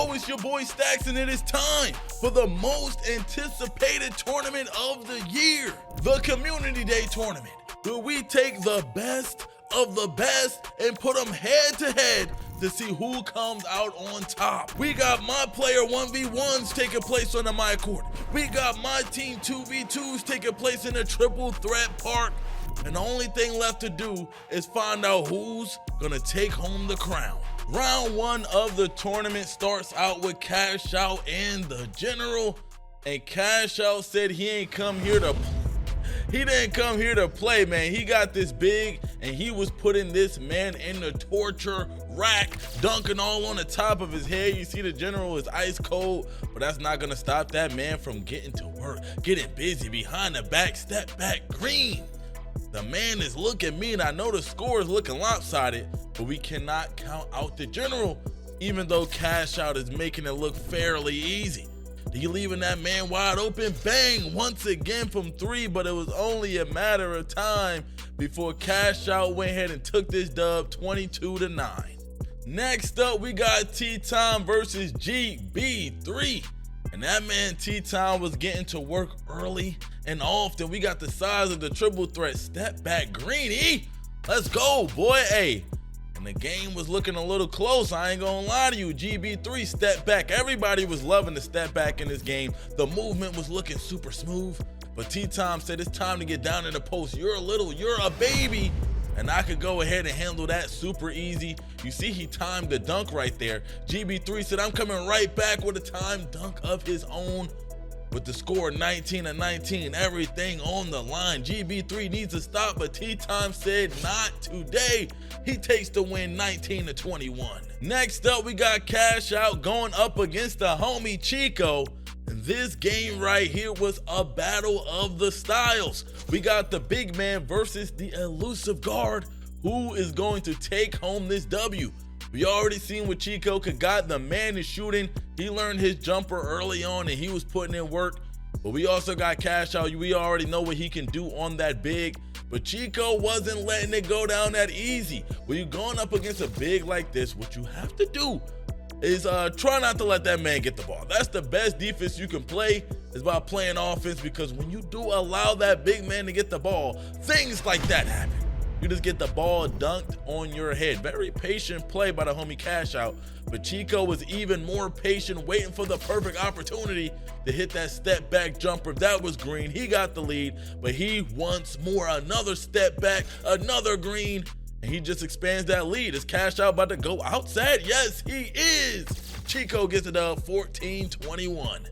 Yo, it's your boy Stacks, and it is time for the most anticipated tournament of the year, the Community Day Tournament, where we take the best of the best and put them head to head to see who comes out on top. We got my player 1v1s taking place on the my court. We got my team 2v2s taking place in a triple threat park. And the only thing left to do is find out who's gonna take home the crown. Round one of the tournament starts out with Cash Out and the General. And Cash Out said he ain't come here to play. He didn't come here to play, man. He got this big and he was putting this man in the torture rack, dunking all on the top of his head. You see the General is ice cold, but that's not gonna stop that man from getting to work, getting busy behind the back, step back green. The man is looking mean. I know the score is looking lopsided, but we cannot count out the General, even though Cash Out is making it look fairly easy. He leaving that man wide open, bang, once again from three, but it was only a matter of time before Cash Out went ahead and took this dub 22-9. Next up, we got T-Time versus GB3. And that man T-Time was getting to work early and often. We got the size of the triple threat step back greenie. Let's go, boy. Hey, and the game was looking a little close. I ain't gonna lie to you. GB3 step back. Everybody was loving the step back in this game. The movement was looking super smooth. But T-Time said it's time to get down in the post. You're a baby. And I could go ahead and handle that super easy. You see, he timed the dunk right there. GB3 said, I'm coming right back with a timed dunk of his own. With the score 19-19, everything on the line. GB3 needs to stop, but T-Time said not today. He takes the win 19-21. Next up, we got Cash Out going up against the homie Chico. And this game right here was a battle of the styles. We got the big man versus the elusive guard. Who is going to take home this W? We already seen what Chico could got. The man is shooting. He learned his jumper early on and he was putting in work. But we also got Cash Out. We already know what he can do on that big. But Chico wasn't letting it go down that easy. When you're going up against a big like this, what you have to do is try not to let that man get the ball. That's the best defense you can play, is by playing offense, because when you do allow that big man to get the ball, things like that happen. You just get the ball dunked on your head. Very patient play by the homie Cash Out, but Chico was even more patient, waiting for the perfect opportunity to hit that step back jumper. That was green. He got the lead, but he wants more. Another step back, another green, and he just expands that lead. Is Cash Out about to go outside? Yes, he is. Chico gets it up 14-21.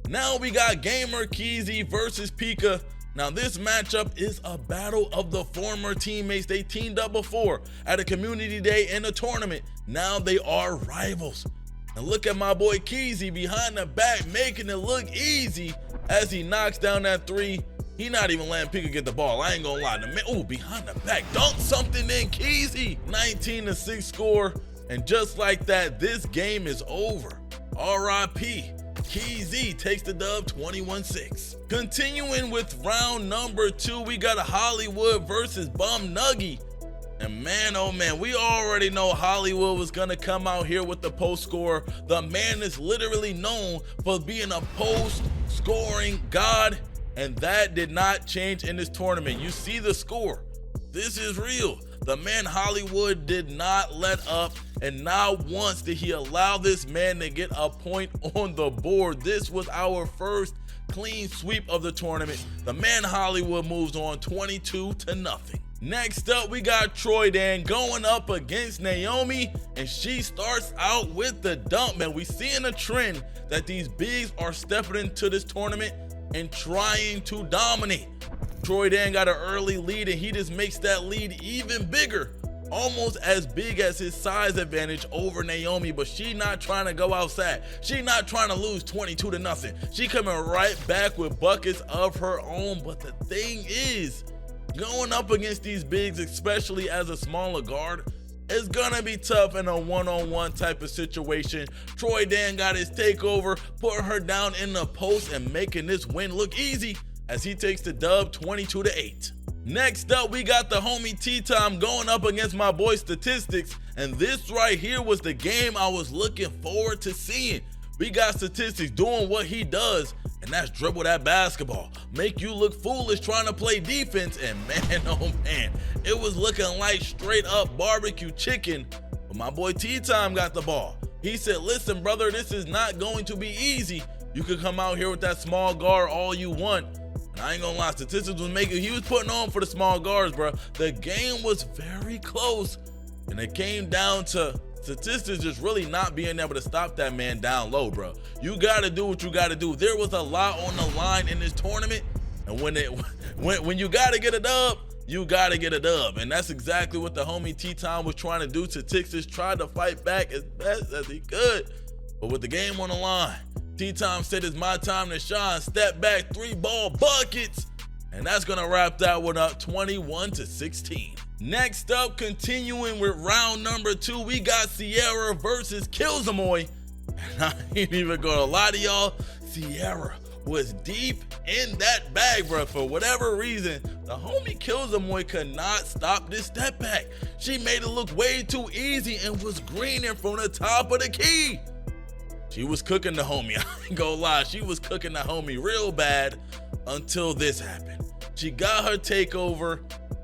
Now we got Gamer Keezy versus Pika. Now this matchup is a battle of the former teammates. They teamed up before at a community day in a tournament. Now they are rivals. And look at my boy Keezy behind the back, making it look easy as he knocks down that three. He not even letting Pika get the ball. I ain't gonna lie. The man, ooh, behind the back, dunk something in Keezy. 19-6 score. And just like that, this game is over. R.I.P. Keezy takes the dub 21-6. Continuing with round number 2, we got a Hollywood versus Bum Nuggy. And man, oh man, we already know Hollywood was gonna come out here with the post score. The man is literally known for being a post scoring god, and that did not change in this tournament. You see the score. This is real. The man Hollywood did not let up, and not once did he allow this man to get a point on the board. This was our first clean sweep of the tournament. The man Hollywood moves on 22-0. Next up, we got Troy Dan going up against Naomi, and she starts out with the dump. Man, we seeing a trend that these bigs are stepping into this tournament and trying to dominate. Troy Dan got an early lead, and he just makes that lead even bigger, almost as big as his size advantage over Naomi. But she not trying to go outside. She not trying to lose 22-0. She coming right back with buckets of her own. But the thing is, going up against these bigs, especially as a smaller guard, it's gonna be tough in a one-on-one type of situation. Troy Dan got his takeover, putting her down in the post and making this win look easy, as he takes the dub 22-8. Next up, we got the homie T-Time going up against my boy Statistics, and this right here was the game I was looking forward to seeing. We got Statistics doing what he does, and that's dribble that basketball, make you look foolish trying to play defense, and man, oh man, it was looking like straight up barbecue chicken, but my boy T-Time got the ball. He said, listen brother, this is not going to be easy. You could come out here with that small guard all you want. And I ain't gonna lie, Statistics he was putting on for the small guards, bro. The game was very close, and it came down to Statistics just really not being able to stop that man down low, bro. You gotta do what you gotta do. There was a lot on the line in this tournament, and when you gotta get a dub, you gotta get a dub, and that's exactly what the homie T-Time was trying to do. Statistics tried to fight back as best as he could, but with the game on the line, T-Time said it's my time to shine. Step back, 3-ball buckets. And that's gonna wrap that one up 21-16. Next up, continuing with round number 2, we got Sierra versus Killsamoy. And I ain't even gonna lie to y'all, Sierra was deep in that bag, bro. For whatever reason, the homie Killsamoy could not stop this step back. She made it look way too easy and was greening from the top of the key. She was cooking the homie, I ain't gonna lie, she was cooking the homie real bad until this happened. She got her takeover,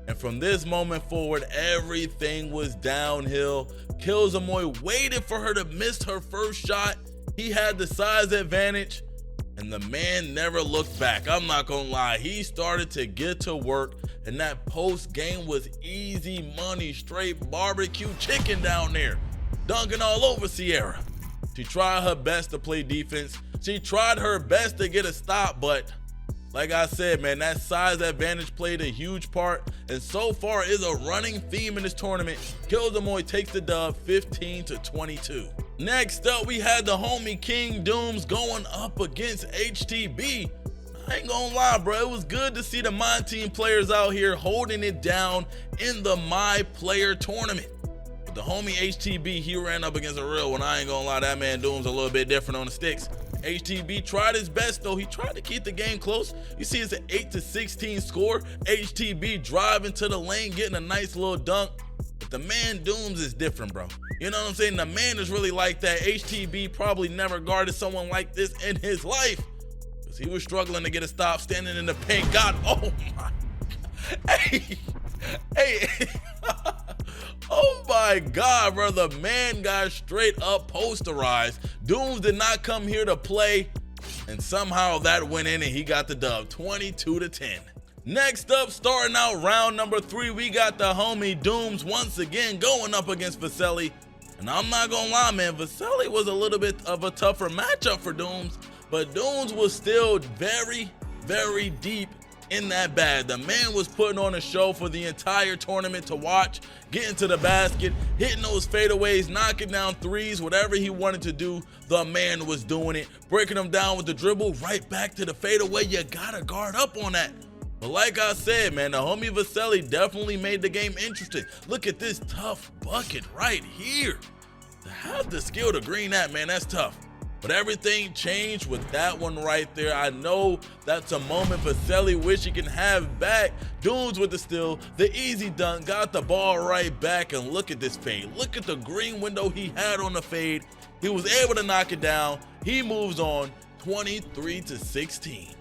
and from this moment forward, everything was downhill. Killsamoy waited for her to miss her first shot. He had the size advantage, and the man never looked back. I'm not gonna lie, he started to get to work, and that post game was easy money, straight barbecue chicken down there, dunking all over Sierra. She tried her best to play defense. She tried her best to get a stop, but like I said, man, that size advantage played a huge part, and so far is a running theme in this tournament. Killsamoy takes the dub 15-22. Next up, we had the homie King Dooms going up against HTB. I ain't gonna lie, bro, it was good to see the MyTEAM players out here holding it down in the MyPlayer tournament. But the homie HTB, he ran up against a real one. I ain't gonna lie, that man Doom's a little bit different on the sticks. HTB tried his best though. He tried to keep the game close. You see it's an 8-16 score. HTB driving to the lane, getting a nice little dunk. But the man Dooms is different, bro. You know what I'm saying? The man is really like that. HTB probably never guarded someone like this in his life, because he was struggling to get a stop, standing in the paint. God, oh my God. Hey. Oh my God, bro, the man got straight up posterized. Dooms did not come here to play, and somehow that went in and he got the dub, 22-10. Next up, starting out round number 3, we got the homie Dooms once again going up against Vaselli. And I'm not gonna lie, man, Vaselli was a little bit of a tougher matchup for Dooms, but Dooms was still very, very deep in that bag. The man was putting on a show for the entire tournament to watch, getting to the basket, hitting those fadeaways, knocking down threes, whatever he wanted to do, the man was doing it, breaking them down with the dribble, right back to the fadeaway. You gotta guard up on that. But like I said, man, the homie Vaselli definitely made the game interesting. Look at this tough bucket right here. To have the skill to green that, man, that's tough. But everything changed with that one right there. I know that's a moment Vaselli wish he can have back. Dooms with the steal, the easy dunk, got the ball right back, and look at this fade. Look at the green window he had on the fade. He was able to knock it down. He moves on, 23-16.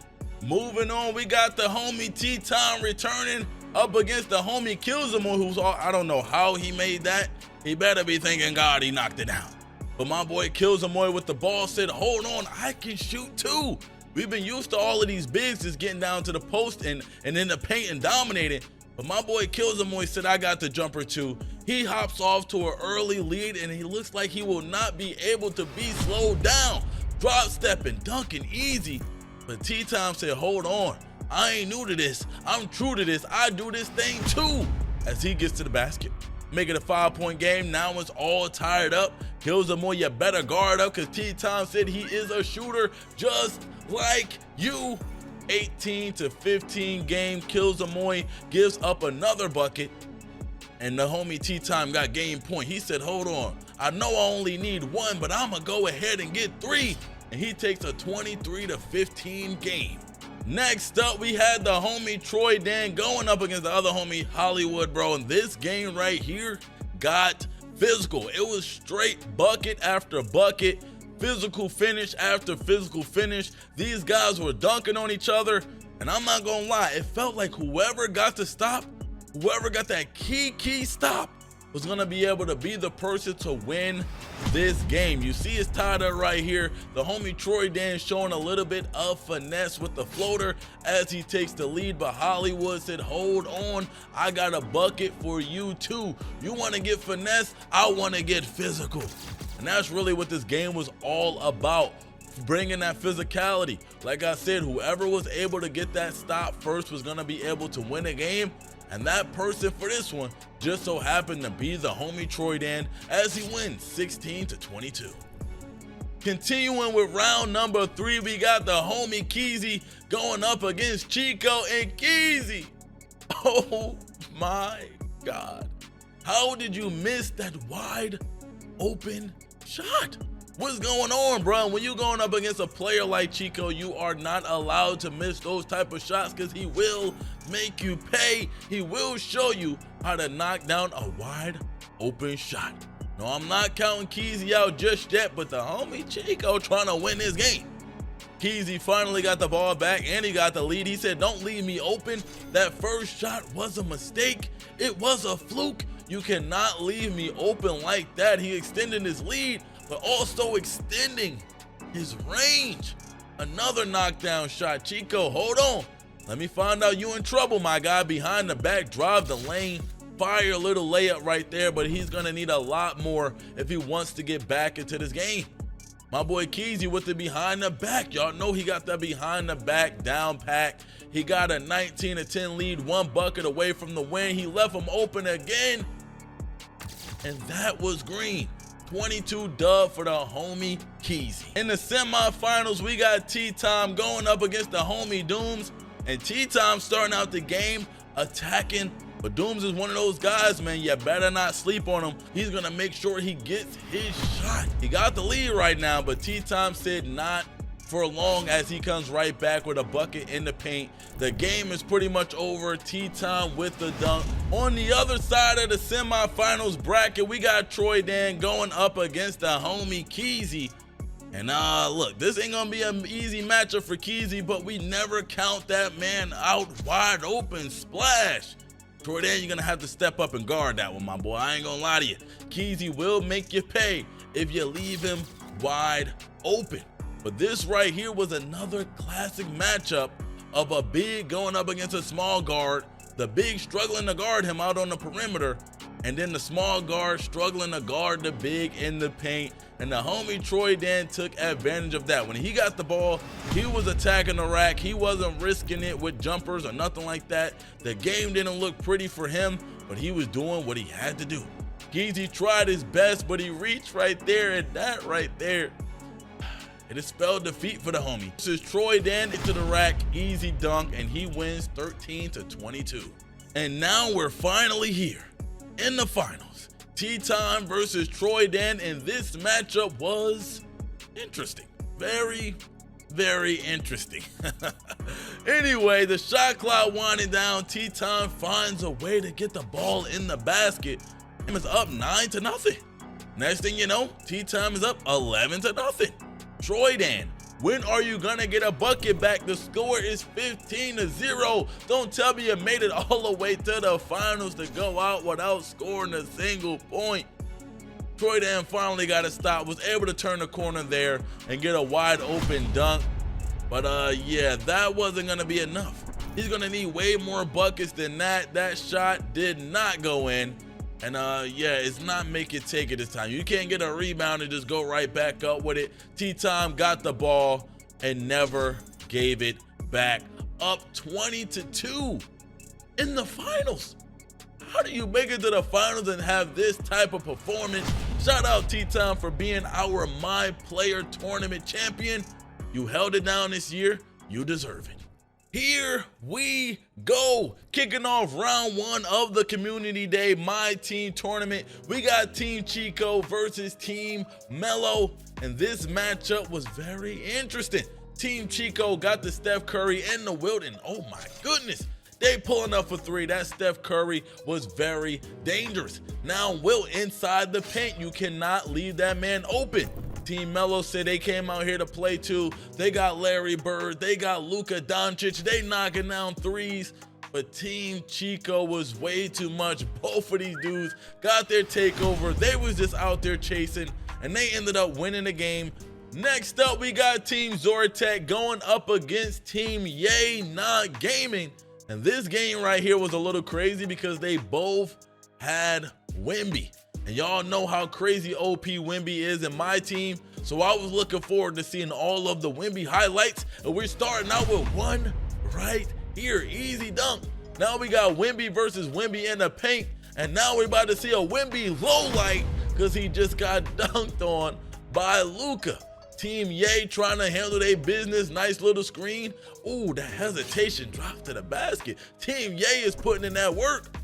Moving on, we got the homie T-Time returning up against the homie Killsamoy, who's all, I don't know how he made that. He better be thanking God he knocked it down. But my boy Killsamoy with the ball said, hold on, I can shoot too. We've been used to all of these bigs just getting down to the post and in the paint and dominating. But my boy Killsamoy said, I got the jumper too. He hops off to an early lead, and he looks like he will not be able to be slowed down. Drop stepping, dunking easy. But T-Time said, hold on, I ain't new to this. I'm true to this. I do this thing too. As he gets to the basket. Make it a 5-point game. Now it's all tied up. Killsamoy, you better guard up, because T-Time said he is a shooter just like you. 18-15 game. Killsamoy gives up another bucket, and the homie T-Time got game point. He said, hold on, I know I only need one, but I'm gonna go ahead and get 3. And he takes a 23-15 game. Next up, we had the homie Troy Dan going up against the other homie Hollywood, bro. And this game right here got physical. It was straight bucket after bucket, physical finish after physical finish. These guys were dunking on each other. And I'm not gonna lie, it felt like whoever got the stop, whoever got that key stop, was gonna be able to be the person to win this game. You see it's tied up right here. The homie Troy Dan showing a little bit of finesse with the floater as he takes the lead, but Hollywood said, hold on, I got a bucket for you too. You wanna get finesse, I wanna get physical. And that's really what this game was all about, bringing that physicality. Like I said, whoever was able to get that stop first was gonna be able to win a game. And that person for this one just so happened to be the homie Troy Dan as he wins 16-22. Continuing with round number 3, we got the homie Keezy going up against Chico, and Keezy, oh my God. How did you miss that wide open shot? What's going on, bro? When you going up against a player like Chico, you are not allowed to miss those type of shots because he will make you pay. He will show you how to knock down a wide open shot. No, I'm not counting Keezy out just yet, but the homie Chico trying to win this game. Keezy finally got the ball back and he got the lead. He said, don't leave me open. That first shot was a mistake. It was a fluke. You cannot leave me open like that. He extended his lead, but also extending his range. Another knockdown shot. Chico, hold on. Let me find out you in trouble, my guy. Behind the back, drive the lane, fire a little layup right there, but he's gonna need a lot more if he wants to get back into this game. My boy Keezy with the behind the back. Y'all know he got that behind the back down pack. He got a 19-10 lead, 1 bucket away from the win. He left him open again, and that was green. 22 dub for the homie Keezy. In the semifinals, we got T-Time going up against the homie Dooms, and T-Time starting out the game attacking, but Dooms is one of those guys, man, you better not sleep on him. He's gonna make sure he gets his shot. He got the lead right now, but T-Time said not for long as he comes right back with a bucket in the paint. The game is pretty much over. T-Time with the dunk. On the other side of the semifinals bracket, we got Troy Dan going up against the homie Keezy. And look, this ain't gonna be an easy matchup for Keezy, but we never count that man out. Wide open splash. Troy Dan, you're gonna have to step up and guard that one, my boy. I ain't gonna lie to you. Keezy will make you pay if you leave him wide open. But this right here was another classic matchup of a big going up against a small guard, the big struggling to guard him out on the perimeter, and then the small guard struggling to guard the big in the paint. And the homie Troy Dan took advantage of that. When he got the ball, he was attacking the rack. He wasn't risking it with jumpers or nothing like that. The game didn't look pretty for him, but he was doing what he had to do. Keezy tried his best, but he reached right there, and that right there, it has spelled defeat for the homie. This is Troy Dan into the rack, easy dunk, and he wins 13-22. And now we're finally here in the finals. T-Time versus Troy Dan, and this matchup was interesting. Very, very interesting. Anyway, the shot clock winding down. T-Time finds a way to get the ball in the basket. And it's up 9-0. Next thing you know, T-Time is up 11-0. Troy Dan, when are you gonna get a bucket back? The score is 15-0. Don't tell me you made it all the way to the finals to go out without scoring a single point. Troy Dan finally got a stop, was able to turn the corner there and get a wide open dunk. But yeah, that wasn't gonna be enough. He's gonna need way more buckets than that. That shot did not go in. And yeah, it's not make it take it this time. You can't get a rebound and just go right back up with it. T-Time got the ball and never gave it back. Up 20-2 in the finals. How do you make it to the finals and have this type of performance? Shout out T-Time for being our My Player Tournament champion. You held it down this year. You deserve it. Here we go, kicking off round 1 of the Community Day MyTEAM tournament. We got Team Chico versus Team Mello, and this matchup was very interesting. Team Chico got the Steph Curry and the Wilt, and oh my goodness, they pulling up for three. That Steph Curry was very dangerous. Now Wilt inside the paint. You cannot leave that man open. Team Melo said they came out here to play too. They got Larry Bird. They got Luka Doncic. They knocking down threes. But Team Chico was way too much. Both of these dudes got their takeover. They was just out there chasing, and they ended up winning the game. Next up, we got Team Zoratech going up against Team Yay Not Gaming. And this game right here was a little crazy because they both had Wemby. And y'all know how crazy OP Wemby is in my team. So I was looking forward to seeing all of the Wemby highlights. And we're starting out with one right here. Easy dunk. Now we got Wemby versus Wemby in the paint. And now we're about to see a Wemby low light because he just got dunked on by Luka. Team Yay trying to handle their business. Nice little screen. Ooh, the hesitation dropped to the basket. Team Yay is putting in that work.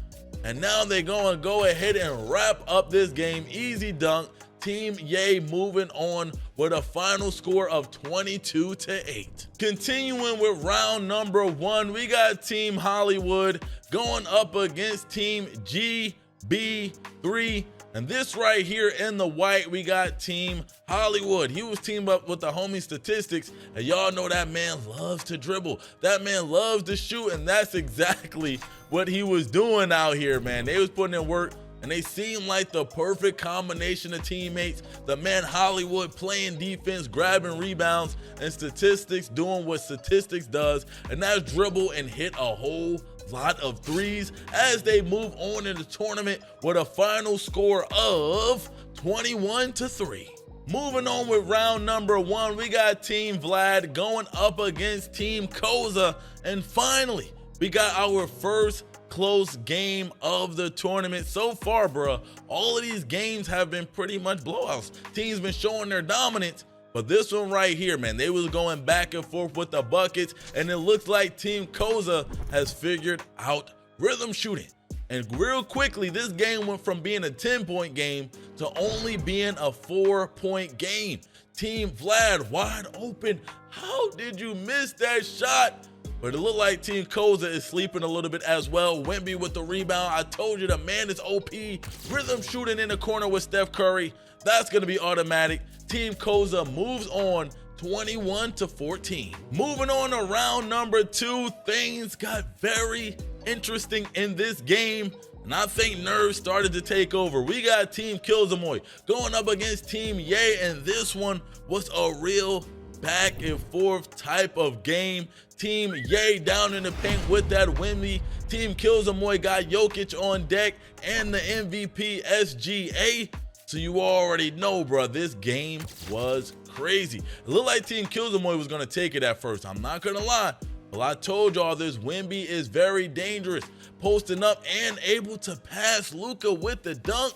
And now they're going to go ahead and wrap up this game. Easy dunk. Team Yay moving on with a final score of 22-8. Continuing with round number 1, we got Team Hollywood going up against Team GB3. And this right here in the white, we got Team Hollywood. He was teamed up with the homie Statistics, and y'all know that man loves to dribble. That man loves to shoot, and that's exactly what he was doing out here, man. They was putting in work, and they seemed like the perfect combination of teammates. The man Hollywood playing defense, grabbing rebounds, and Statistics doing what Statistics does, and that's dribble and hit a whole lot of threes as they move on in the tournament with a final score of 21-3. Moving on with round number 1, we got Team Vlad going up against Team Koza, and finally we got our first close game of the tournament. So far, bruh, all of these games have been pretty much blowouts. Teams been showing their dominance. But this one right here, man, they was going back and forth with the buckets, and it looks like Team Koza has figured out rhythm shooting. And real quickly, this game went from being a 10-point game to only being a 4-point game. Team Vlad wide open. How did you miss that shot? But it looked like Team Koza is sleeping a little bit as well. Wemby with the rebound. I told you the man is OP. Rhythm shooting in the corner with Steph Curry. That's going to be automatic. Team Koza moves on 21-14. Moving on to round number 2, things got very interesting in this game, and I think nerves started to take over. We got Team Killzamoy going up against Team Yay, and this one was a real back and forth type of game. Team Yay down in the paint with that Wemby. Team Killzamoy got Jokic on deck and the MVP SGA. So you already know, bro, this game was crazy. It looked like Team Killzamoy was going to take it at first. I'm not going to lie. Well, I told y'all this Wemby is very dangerous. Posting up and able to pass Luka with the dunk.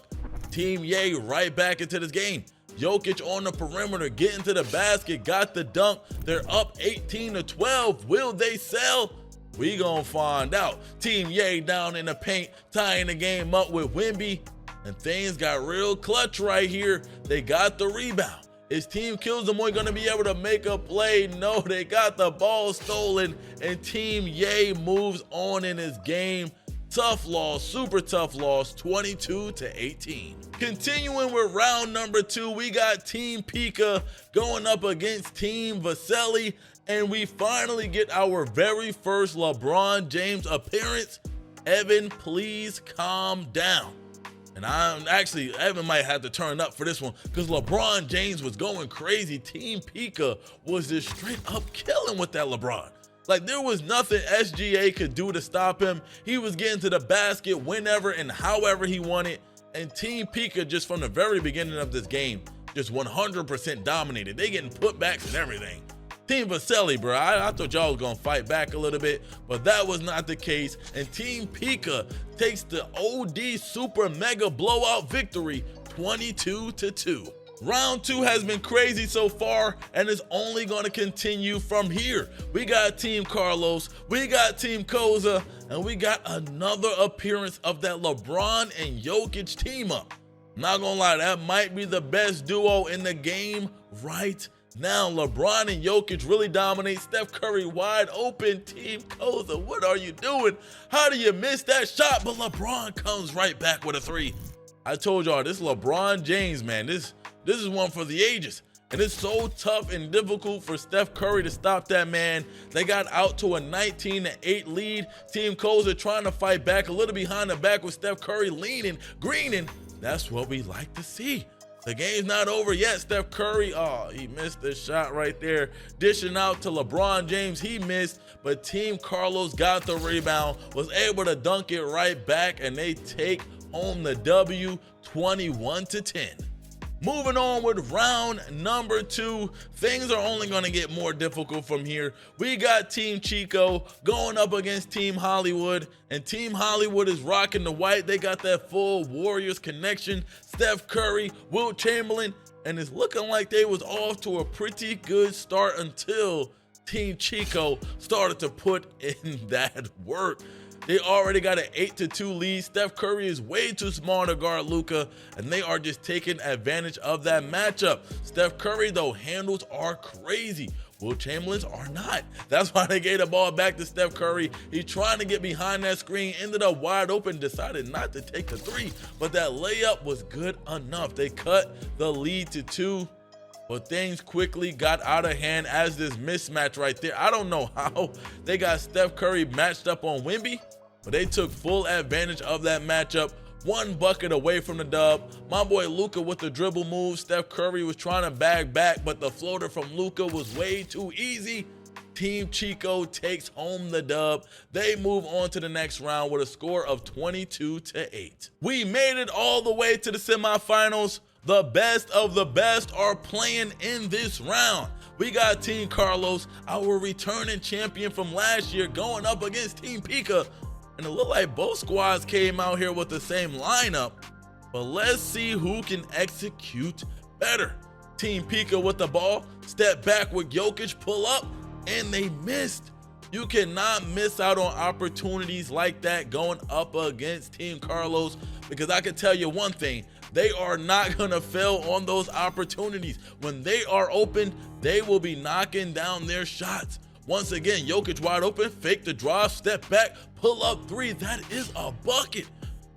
Team Yay right back into this game. Jokic on the perimeter, getting to the basket, got the dunk. They're up 18-12. Will they sell? We gonna find out. Team Yay down in the paint, tying the game up with Wemby. And things got real clutch right here. They got the rebound. Is Team Killzamoy going to be able to make a play? No, they got the ball stolen, and Team Yay moves on in this game. Tough loss, super tough loss, 22-18. Continuing with round number 2, we got Team Pika going up against Team Vasily, and we finally get our very first LeBron James appearance. Evan, please calm down. And Evan might have to turn up for this one because LeBron James was going crazy. Team Pika was just straight up killing with that LeBron. Like, there was nothing SGA could do to stop him. He was getting to the basket whenever and however he wanted. And Team Pika, just from the very beginning of this game, just 100% dominated. They getting putbacks and everything. Team Vasily, bro, I thought y'all was gonna fight back a little bit, but that was not the case. And Team Pika takes the OD super mega blowout victory, 22-2. Round 2 has been crazy so far, and is only gonna continue from here. We got Team Carlos, we got Team Koza, and we got another appearance of that LeBron and Jokic team up. Not gonna lie, that might be the best duo in the game right Now LeBron and Jokic really dominate. Steph Curry wide open. Team Koza, what are you doing? How do you miss that shot? But LeBron comes right back with a three. I told y'all, this LeBron James, man, this is one for the ages. And it's so tough and difficult for Steph Curry to stop that man. They got out to a 19-8 lead. Team Koza trying to fight back, a little behind the back with Steph Curry leaning, greening. That's what we like to see. The game's not over yet. Steph Curry, oh, he missed the shot right there. Dishing out to LeBron James, he missed, but Team Carlos got the rebound, was able to dunk it right back, and they take home the W 21-10. Moving on with round number 2, things are only going to get more difficult from here. We got Team Chico going up against Team Hollywood, and Team Hollywood is rocking the white. They got that full Warriors connection. Steph Curry, Wilt Chamberlain, and it's looking like they was off to a pretty good start until Team Chico started to put in that work. They already got an 8-2 lead. Steph Curry is way too small to guard Luka, and they are just taking advantage of that matchup. Steph Curry, though, handles are crazy. Wilt Chamberlain's are not. That's why they gave the ball back to Steph Curry. He's trying to get behind that screen, ended up wide open, decided not to take the three, but that layup was good enough. They cut the lead to 2. But things quickly got out of hand as this mismatch right there. I don't know how they got Steph Curry matched up on Wemby, but they took full advantage of that matchup. 1 bucket away from the dub. My boy Luka with the dribble move. Steph Curry was trying to bag back, but the floater from Luka was way too easy. Team Chico takes home the dub. They move on to the next round with a score of 22-8. We made it all the way to the semifinals. The best of the best are playing in this round. We got Team Carlos, our returning champion from last year, going up against Team Pika. And it looked like both squads came out here with the same lineup. But let's see who can execute better. Team Pika with the ball, step back with Jokic, pull up, and they missed. You cannot miss out on opportunities like that going up against Team Carlos, because I can tell you one thing, they are not going to fail on those opportunities. When they are open, they will be knocking down their shots. Once again, Jokic wide open, fake the drive, step back, pull up 3. That is a bucket.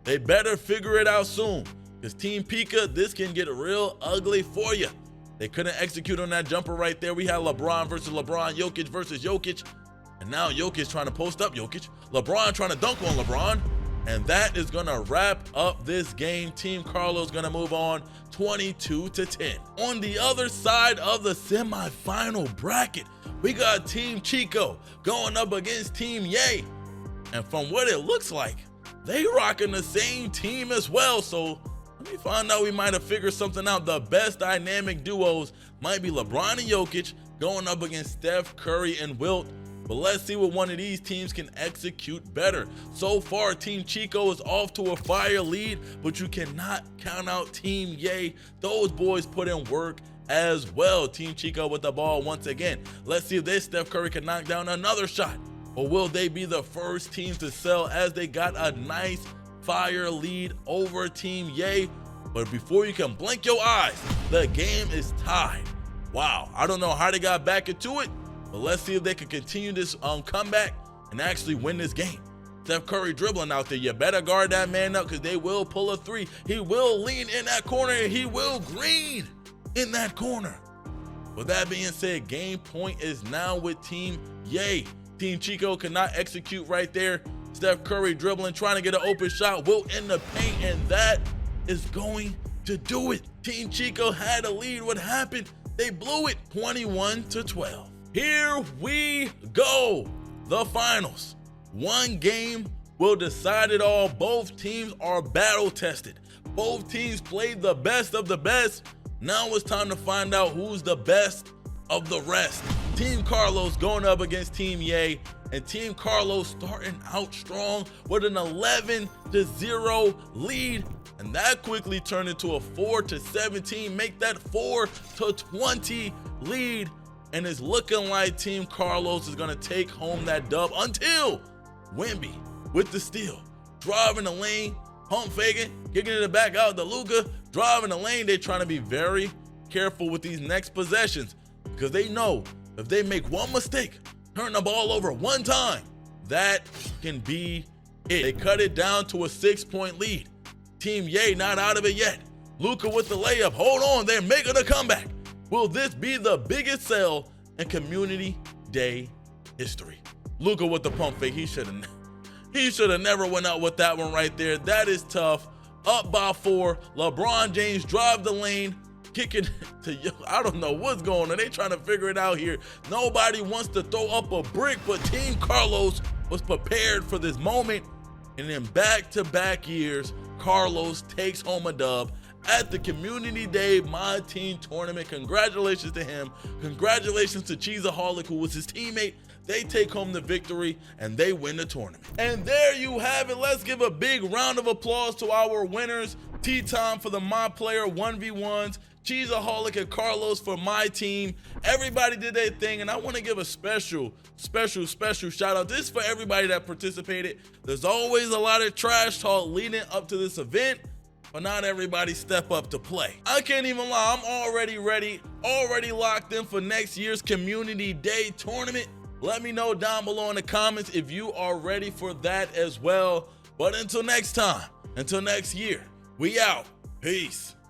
They better figure it out soon, because Team Pika, this can get real ugly for you. They couldn't execute on that jumper right there. We had LeBron versus LeBron, Jokic versus Jokic. And now Jokic trying to post up Jokic. LeBron trying to dunk on LeBron. And that is going to wrap up this game. Team Carlos going to move on 22-10. On the other side of the semifinal bracket, we got Team Chico going up against Team Ye. And from what it looks like, they rocking the same team as well. So let me find out, we might have figured something out. The best dynamic duos might be LeBron and Jokic going up against Steph Curry and Wilt. But let's see what one of these teams can execute better. So far, Team Chico is off to a fire lead, but you cannot count out Team Ye. Those boys put in work as well. Team Chico with the ball once again. Let's see if this Steph Curry can knock down another shot. Or will they be the first team to sell, as they got a nice fire lead over Team Ye? But before you can blink your eyes, the game is tied. Wow, I don't know how they got back into it, but let's see if they can continue this comeback and actually win this game. Steph Curry dribbling out there. You better guard that man up, because they will pull a 3. He will lean in that corner, and he will green in that corner. With that being said, game point is now with Team Ye. Team Chico cannot execute right there. Steph Curry dribbling, trying to get an open shot. Wilt in the paint, and that is going to do it. Team Chico had a lead. What happened? They blew it 21-12. Here we go. The finals. One game will decide it all. Both teams are battle tested. Both teams played the best of the best. Now it's time to find out who's the best of the rest. Team Carlos going up against Team Ye, and Team Carlos starting out strong with an 11-0 lead, and that quickly turned into a 4-17, make that 4-20 lead. And it's looking like Team Carlos is going to take home that dub until Wemby with the steal, driving the lane, pump faking, kicking it back out to Luka, driving the lane. They're trying to be very careful with these next possessions. because they know if they make one mistake, turn the ball over one time, that can be it. They cut it down to a 6-point lead. Team Ye not out of it yet. Luka with the layup. Hold on, they're making a comeback. Will this be the biggest sell in Community Day history? Luka with the pump fake. He should have never went out with that one right there. That is tough. Up by 4. LeBron James drive the lane, kicking to, I don't know what's going on. They trying to figure it out here. Nobody wants to throw up a brick, but Team Carlos was prepared for this moment. And in back-to-back years, Carlos takes home a dub at the Community Day MyTEAM tournament. Congratulations to him. Congratulations to Cheesaholic, who was his teammate. They take home the victory and they win the tournament. And there you have it. Let's give a big round of applause to our winners. T-Time for the MyPlayer 1v1s, Cheesaholic and Carlos for MyTEAM. Everybody did their thing, and I want to give a special shout out. This is for everybody that participated. There's always a lot of trash talk leading up to this event, but not everybody step up to play. I can't even lie, I'm already ready, already locked in for next year's Community Day tournament. Let me know down below in the comments if you are ready for that as well. But until next time, until next year, we out. Peace.